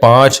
5,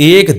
1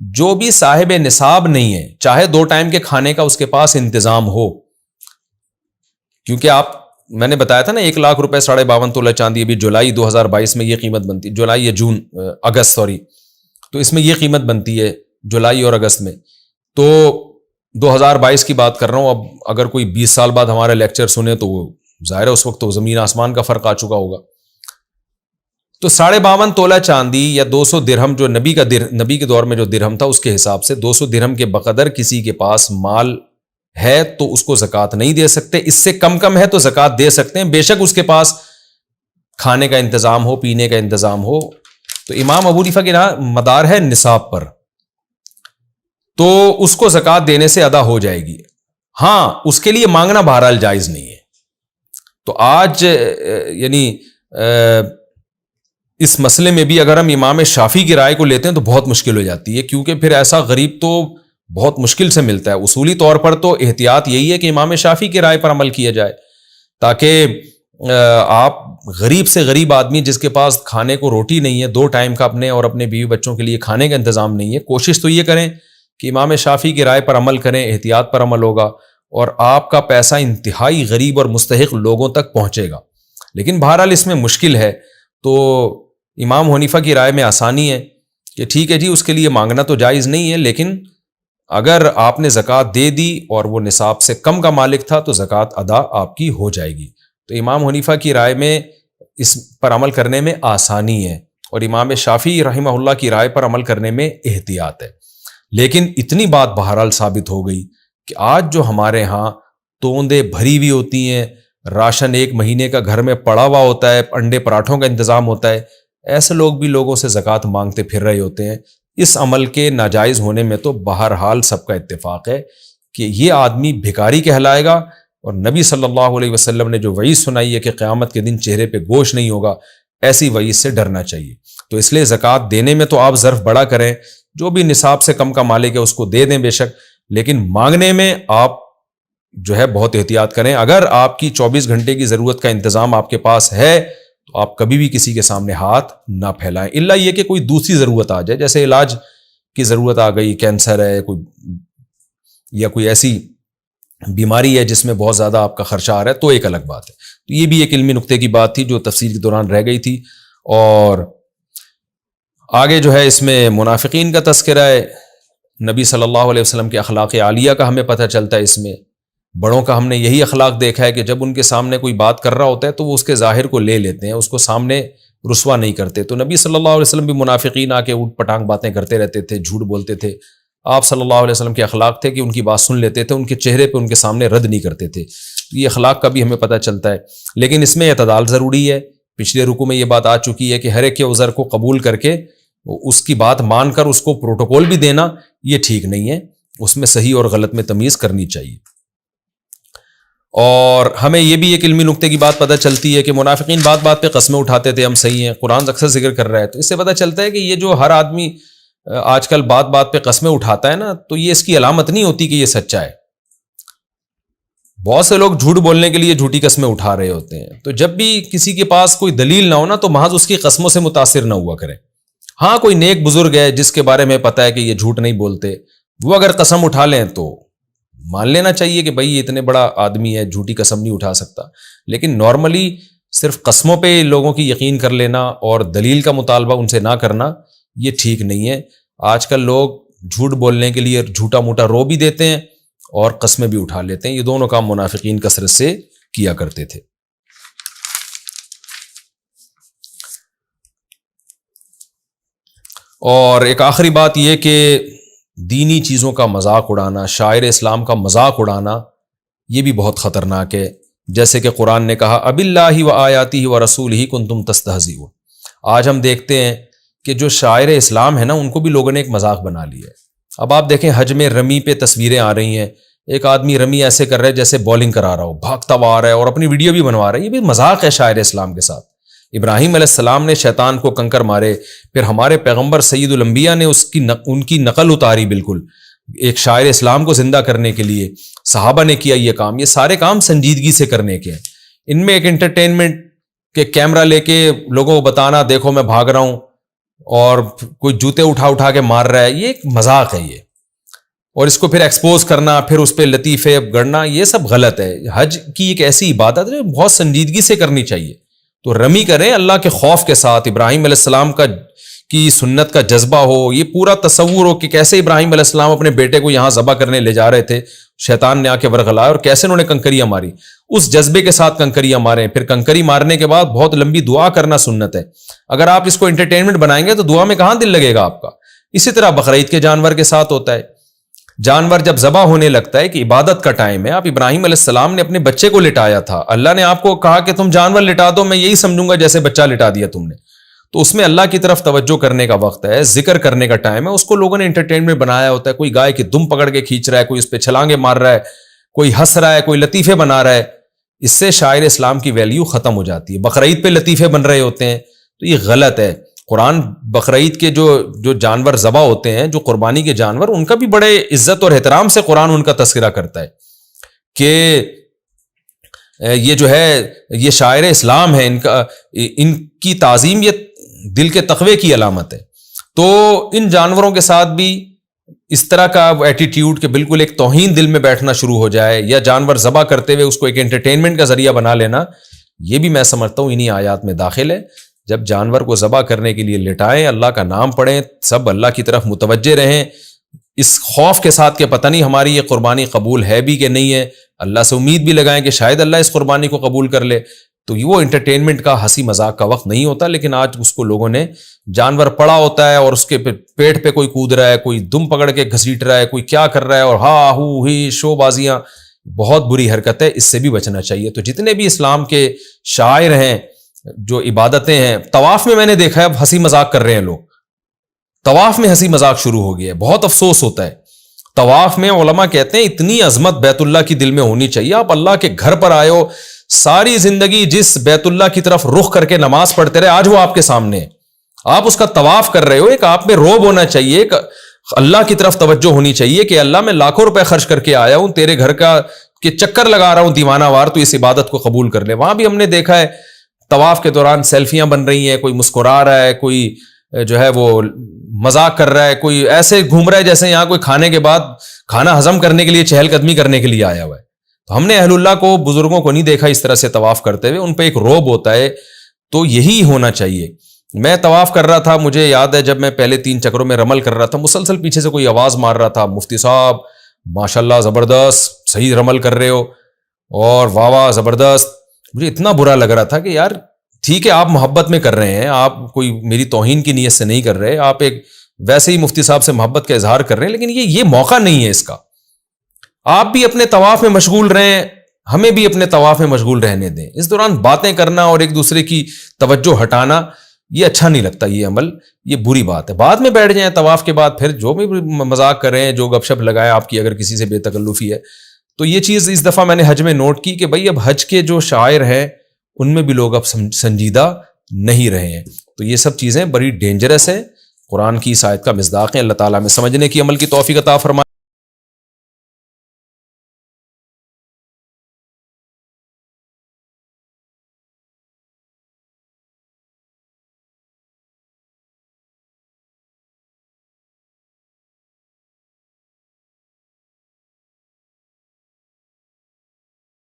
جو بھی صاحب نصاب نہیں ہے، چاہے 2 ٹائم کے کھانے کا اس کے پاس انتظام ہو، کیونکہ میں نے بتایا تھا نا 1 لاکھ روپے 52.5 تولہ چاندی ابھی جولائی 2022 میں یہ قیمت بنتی ہے، جولائی یا اگست تو اس میں یہ قیمت بنتی ہے جولائی اور اگست میں. تو 2022 کی بات کر رہا ہوں. اب اگر کوئی 20 سال بعد ہمارا لیکچر سنے تو وہ ظاہر ہے اس وقت تو زمین آسمان کا فرق آ چکا ہوگا. تو 52.5 تولہ چاندی یا 200 درہم جو نبی کے دور میں جو درہم تھا اس کے حساب سے 200 درہم کے بقدر کسی کے پاس مال ہے تو اس کو زکوٰۃ نہیں دے سکتے. اس سے کم ہے تو زکوٰۃ دے سکتے ہیں، بے شک اس کے پاس کھانے کا انتظام ہو، پینے کا انتظام ہو. تو امام ابو حنیفہ کے مدار ہے نصاب پر، تو اس کو زکوٰۃ دینے سے ادا ہو جائے گی. ہاں اس کے لیے مانگنا بہرحال جائز نہیں ہے. تو آج یعنی اس مسئلے میں بھی اگر ہم امام شافعی کی رائے کو لیتے ہیں تو بہت مشکل ہو جاتی ہے، کیونکہ پھر ایسا غریب تو بہت مشکل سے ملتا ہے. اصولی طور پر تو احتیاط یہی ہے کہ امام شافعی کی رائے پر عمل کیا جائے، تاکہ آپ غریب سے غریب آدمی جس کے پاس کھانے کو روٹی نہیں ہے، 2 ٹائم کا اپنے اور اپنے بیوی بچوں کے لیے کھانے کا انتظام نہیں ہے، کوشش تو یہ کریں کہ امام شافعی کی رائے پر عمل کریں، احتیاط پر عمل ہوگا اور آپ کا پیسہ انتہائی غریب اور مستحق لوگوں تک پہنچے گا. لیکن بہرحال اس میں مشکل ہے. تو امام حنیفہ کی رائے میں آسانی ہے کہ ٹھیک ہے جی اس کے لیے مانگنا تو جائز نہیں ہے، لیکن اگر آپ نے زکوٰۃ دے دی اور وہ نصاب سے کم کا مالک تھا تو زکوٰۃ ادا آپ کی ہو جائے گی. تو امام حنیفہ کی رائے میں اس پر عمل کرنے میں آسانی ہے اور امام شافعی رحمہ اللہ کی رائے پر عمل کرنے میں احتیاط ہے. لیکن اتنی بات بہرحال ثابت ہو گئی کہ آج جو ہمارے ہاں توندے بھری ہوئی ہوتی ہیں، راشن 1 مہینے کا گھر میں پڑا ہوا ہوتا ہے، انڈے پراٹھوں کا انتظام ہوتا ہے، ایسے لوگ بھی لوگوں سے زکوٰۃ مانگتے پھر رہے ہوتے ہیں. اس عمل کے ناجائز ہونے میں تو بہرحال سب کا اتفاق ہے کہ یہ آدمی بھکاری کہلائے گا. اور نبی صلی اللہ علیہ وسلم نے جو وعید سنائی ہے کہ قیامت کے دن چہرے پہ گوشت نہیں ہوگا، ایسی وعید سے ڈرنا چاہیے. تو اس لیے زکوٰۃ دینے میں تو آپ ظرف بڑا کریں، جو بھی نصاب سے کم کا مالک ہے اس کو دے دیں بے شک، لیکن مانگنے میں آپ جو ہے بہت احتیاط کریں. اگر آپ کی 24 گھنٹے کی ضرورت کا انتظام آپ کے پاس ہے تو آپ کبھی بھی کسی کے سامنے ہاتھ نہ پھیلائیں، الا یہ کہ کوئی دوسری ضرورت آ جائے، جیسے علاج کی ضرورت آ گئی، کینسر ہے یا کوئی ایسی بیماری ہے جس میں بہت زیادہ آپ کا خرچہ آ رہا ہے، تو ایک الگ بات ہے. تو یہ بھی ایک علمی نقطے کی بات تھی جو تفسیر کے دوران رہ گئی تھی. اور آگے جو ہے اس میں منافقین کا تذکرہ ہے. نبی صلی اللہ علیہ وسلم کے اخلاق عالیہ کا ہمیں پتہ چلتا ہے. اس میں بڑوں کا ہم نے یہی اخلاق دیکھا ہے کہ جب ان کے سامنے کوئی بات کر رہا ہوتا ہے تو وہ اس کے ظاہر کو لے لیتے ہیں، اس کو سامنے رسوا نہیں کرتے. تو نبی صلی اللہ علیہ وسلم بھی منافقین آ کے اوٹ پٹانگ باتیں کرتے رہتے تھے، جھوٹ بولتے تھے. آپ صلی اللہ علیہ وسلم کے اخلاق تھے کہ ان کی بات سن لیتے تھے، ان کے چہرے پہ ان کے سامنے رد نہیں کرتے تھے. یہ اخلاق کا بھی ہمیں پتہ چلتا ہے. لیکن اس میں اعتدال ضروری ہے. پچھلے رکوع میں یہ بات آ چکی ہے کہ ہر ایک کے عذر کو قبول کر کے اس کی بات مان کر اس کو پروٹوکول بھی دینا یہ ٹھیک نہیں ہے. اس میں صحیح اور غلط میں تمیز کرنی چاہیے. اور ہمیں یہ بھی ایک علمی نقطے کی بات پتہ چلتی ہے کہ منافقین بات بات پہ قسمیں اٹھاتے تھے، ہم صحیح ہیں، قرآن اکثر ذکر کر رہا ہے. تو اس سے پتہ چلتا ہے کہ یہ جو ہر آدمی آج کل بات بات پہ قسمیں اٹھاتا ہے نا، تو یہ اس کی علامت نہیں ہوتی کہ یہ سچا ہے. بہت سے لوگ جھوٹ بولنے کے لیے جھوٹی قسمیں اٹھا رہے ہوتے ہیں. تو جب بھی کسی کے پاس کوئی دلیل نہ ہو نا تو محض اس کی قسموں سے متاثر نہ ہوا کریں. ہاں کوئی نیک بزرگ ہے جس کے بارے میں پتہ ہے کہ یہ جھوٹ نہیں بولتے، وہ اگر قسم اٹھا لیں تو مان لینا چاہیے کہ بھائی یہ اتنے بڑا آدمی ہے، جھوٹی قسم نہیں اٹھا سکتا. لیکن نارملی صرف قسموں پہ لوگوں کی یقین کر لینا اور دلیل کا مطالبہ ان سے نہ کرنا یہ ٹھیک نہیں ہے. آج کل لوگ جھوٹ بولنے کے لیے جھوٹا موٹا رو بھی دیتے ہیں اور قسمیں بھی اٹھا لیتے ہیں. یہ دونوں کام منافقین کثرت سے کیا کرتے تھے. اور ایک آخری بات یہ کہ دینی چیزوں کا مذاق اڑانا، شاعر اسلام کا مذاق اڑانا یہ بھی بہت خطرناک ہے. جیسے کہ قرآن نے کہا اب اللہ و آیاتہ و رسولہ کنتم تستہزئون. آج ہم دیکھتے ہیں کہ جو شاعر اسلام ہے نا ان کو بھی لوگوں نے ایک مذاق بنا لیا ہے. اب آپ دیکھیں حج میں رمی پہ تصویریں آ رہی ہیں، ایک آدمی رمی ایسے کر رہا ہے جیسے بولنگ کرا رہا ہو، بھاگتا ہوا آ رہا ہے اور اپنی ویڈیو بھی بنوا رہا ہے. یہ بھی مذاق ہے شاعر اسلام کے ساتھ. ابراہیم علیہ السلام نے شیطان کو کنکر مارے، پھر ہمارے پیغمبر سید الانبیاء نے ان کی نقل اتاری بالکل ایک شاعر اسلام کو زندہ کرنے کے لیے. صحابہ نے کیا یہ کام. یہ سارے کام سنجیدگی سے کرنے کے ہیں. ان میں ایک انٹرٹینمنٹ کے کیمرہ لے کے لوگوں کو بتانا دیکھو میں بھاگ رہا ہوں، اور کوئی جوتے اٹھا اٹھا کے مار رہا ہے، یہ ایک مذاق ہے یہ، اور اس کو پھر ایکسپوز کرنا، پھر اس پہ لطیفے گڑنا، یہ سب غلط ہے۔ حج کی ایک ایسی عبادت ہے جو بہت سنجیدگی سے کرنی چاہیے، تو رمی کریں اللہ کے خوف کے ساتھ، ابراہیم علیہ السلام کی سنت کا جذبہ ہو، یہ پورا تصور ہو کہ کیسے ابراہیم علیہ السلام اپنے بیٹے کو یہاں ذبح کرنے لے جا رہے تھے، شیطان نے آ کے ورغلائے اور کیسے انہوں نے کنکریاں ماری، اس جذبے کے ساتھ کنکریاں ماریں۔ پھر کنکری مارنے کے بعد بہت لمبی دعا کرنا سنت ہے۔ اگر آپ اس کو انٹرٹینمنٹ بنائیں گے تو دعا میں کہاں دل لگے گا آپ کا۔ اسی طرح بقرعید کے جانور کے ساتھ ہوتا ہے، جانور جب ذبح ہونے لگتا ہے کہ عبادت کا ٹائم ہے، آپ ابراہیم علیہ السلام نے اپنے بچے کو لٹایا تھا، اللہ نے آپ کو کہا کہ تم جانور لٹا دو، میں یہی سمجھوں گا جیسے بچہ لٹا دیا تم نے، تو اس میں اللہ کی طرف توجہ کرنے کا وقت ہے، ذکر کرنے کا ٹائم ہے، اس کو لوگوں نے انٹرٹینمنٹ بنایا ہوتا ہے، کوئی گائے کی دم پکڑ کے کھینچ رہا ہے، کوئی اس پہ چھلانگے مار رہا ہے، کوئی ہنس رہا ہے، کوئی لطیفے بنا رہا ہے، اس سے شاعر اسلام کی ویلیو ختم ہو جاتی ہے۔ بقرعید پہ لطیفے بن رہے ہوتے ہیں تو یہ غلط ہے۔ قرآن بقرعید کے جو جانور ذبح ہوتے ہیں، جو قربانی کے جانور، ان کا بھی بڑے عزت اور احترام سے قرآن ان کا تذکرہ کرتا ہے کہ یہ جو ہے یہ شاعر اسلام ہے، ان کی تعظیم یہ دل کے تقوی کی علامت ہے۔ تو ان جانوروں کے ساتھ بھی اس طرح کا ایٹیٹیوڈ کہ بالکل ایک توہین دل میں بیٹھنا شروع ہو جائے، یا جانور ذبح کرتے ہوئے اس کو ایک انٹرٹینمنٹ کا ذریعہ بنا لینا، یہ بھی میں سمجھتا ہوں انہی آیات میں داخل ہے۔ جب جانور کو ذبح کرنے کے لیے لٹائیں، اللہ کا نام پڑھیں، سب اللہ کی طرف متوجہ رہیں، اس خوف کے ساتھ کہ پتہ نہیں ہماری یہ قربانی قبول ہے بھی کہ نہیں ہے، اللہ سے امید بھی لگائیں کہ شاید اللہ اس قربانی کو قبول کر لے۔ تو وہ انٹرٹینمنٹ کا ہنسی مذاق کا وقت نہیں ہوتا، لیکن آج اس کو لوگوں نے جانور پڑا ہوتا ہے اور اس کے پیٹ پہ کوئی کود رہا ہے، کوئی دم پکڑ کے گھسیٹ رہا ہے، کوئی کیا کر رہا ہے، اور ہا ہو ہی شو بازیاں، بہت بری حرکت ہے، اس سے بھی بچنا چاہیے۔ تو جتنے بھی اسلام کے شاعر ہیں، جو عبادتیں ہیں، طواف میں میں نے دیکھا ہے اب ہنسی مذاق کر رہے ہیں لوگ، طواف میں ہنسی مذاق شروع ہو گیا ہے، بہت افسوس ہوتا ہے۔ طواف میں علماء کہتے ہیں اتنی عظمت بیت اللہ کی دل میں ہونی چاہیے، آپ اللہ کے گھر پر آئے ہو، ساری زندگی جس بیت اللہ کی طرف رخ کر کے نماز پڑھتے رہے، آج وہ آپ کے سامنے ہے، آپ اس کا طواف کر رہے ہو، ایک آپ میں روب ہونا چاہیے، ایک اللہ کی طرف توجہ ہونی چاہیے کہ اللہ میں لاکھوں روپے خرچ کر کے آیا ہوں تیرے گھر کا کہ چکر لگا رہا ہوں دیوانہ وار، تو اس عبادت کو قبول کر لے۔ وہاں بھی ہم نے دیکھا ہے طواف کے دوران سیلفیاں بن رہی ہیں، کوئی مسکرا رہا ہے، کوئی جو ہے وہ مذاق کر رہا ہے، کوئی ایسے گھوم رہا ہے جیسے یہاں کوئی کھانے کے بعد کھانا ہضم کرنے کے لیے چہل قدمی کرنے کے لیے آیا ہوا ہے۔ تو ہم نے اہل اللہ کو، بزرگوں کو نہیں دیکھا اس طرح سے طواف کرتے ہوئے، ان پہ ایک روب ہوتا ہے، تو یہی ہونا چاہیے۔ میں طواف کر رہا تھا، مجھے یاد ہے جب میں پہلے 3 چکروں میں رمل کر رہا تھا، مسلسل پیچھے سے کوئی آواز مار رہا تھا، مفتی صاحب ماشاءاللہ زبردست، صحیح رمل کر رہے ہو، اور واہ واہ زبردست۔ مجھے اتنا برا لگ رہا تھا کہ یار ٹھیک ہے، آپ محبت میں کر رہے ہیں، آپ کوئی میری توہین کی نیت سے نہیں کر رہے، آپ ایک ویسے ہی مفتی صاحب سے محبت کا اظہار کر رہے ہیں، لیکن یہ موقع نہیں ہے اس کا۔ آپ بھی اپنے طواف میں مشغول رہیں، ہمیں بھی اپنے طواف میں مشغول رہنے دیں۔ اس دوران باتیں کرنا اور ایک دوسرے کی توجہ ہٹانا یہ اچھا نہیں لگتا، یہ عمل یہ بری بات ہے۔ بعد میں بیٹھ جائیں طواف کے بعد، پھر جو بھی مذاق کریں، جو گپ شپ لگائیں آپ کی، اگر کسی سے بے تکلفی ہے تو یہ چیز اس دفعہ میں نے حج میں نوٹ کی کہ بھائی اب حج کے جو شاعر ہیں ان میں بھی لوگ اب سنجیدہ نہیں رہے ہیں، تو یہ سب چیزیں بڑی ڈینجرس ہے، قرآن کی اس آیت کا مصداق ہے۔ اللہ تعالیٰ میں سمجھنے کی، عمل کی توفیق عطا فرمائے۔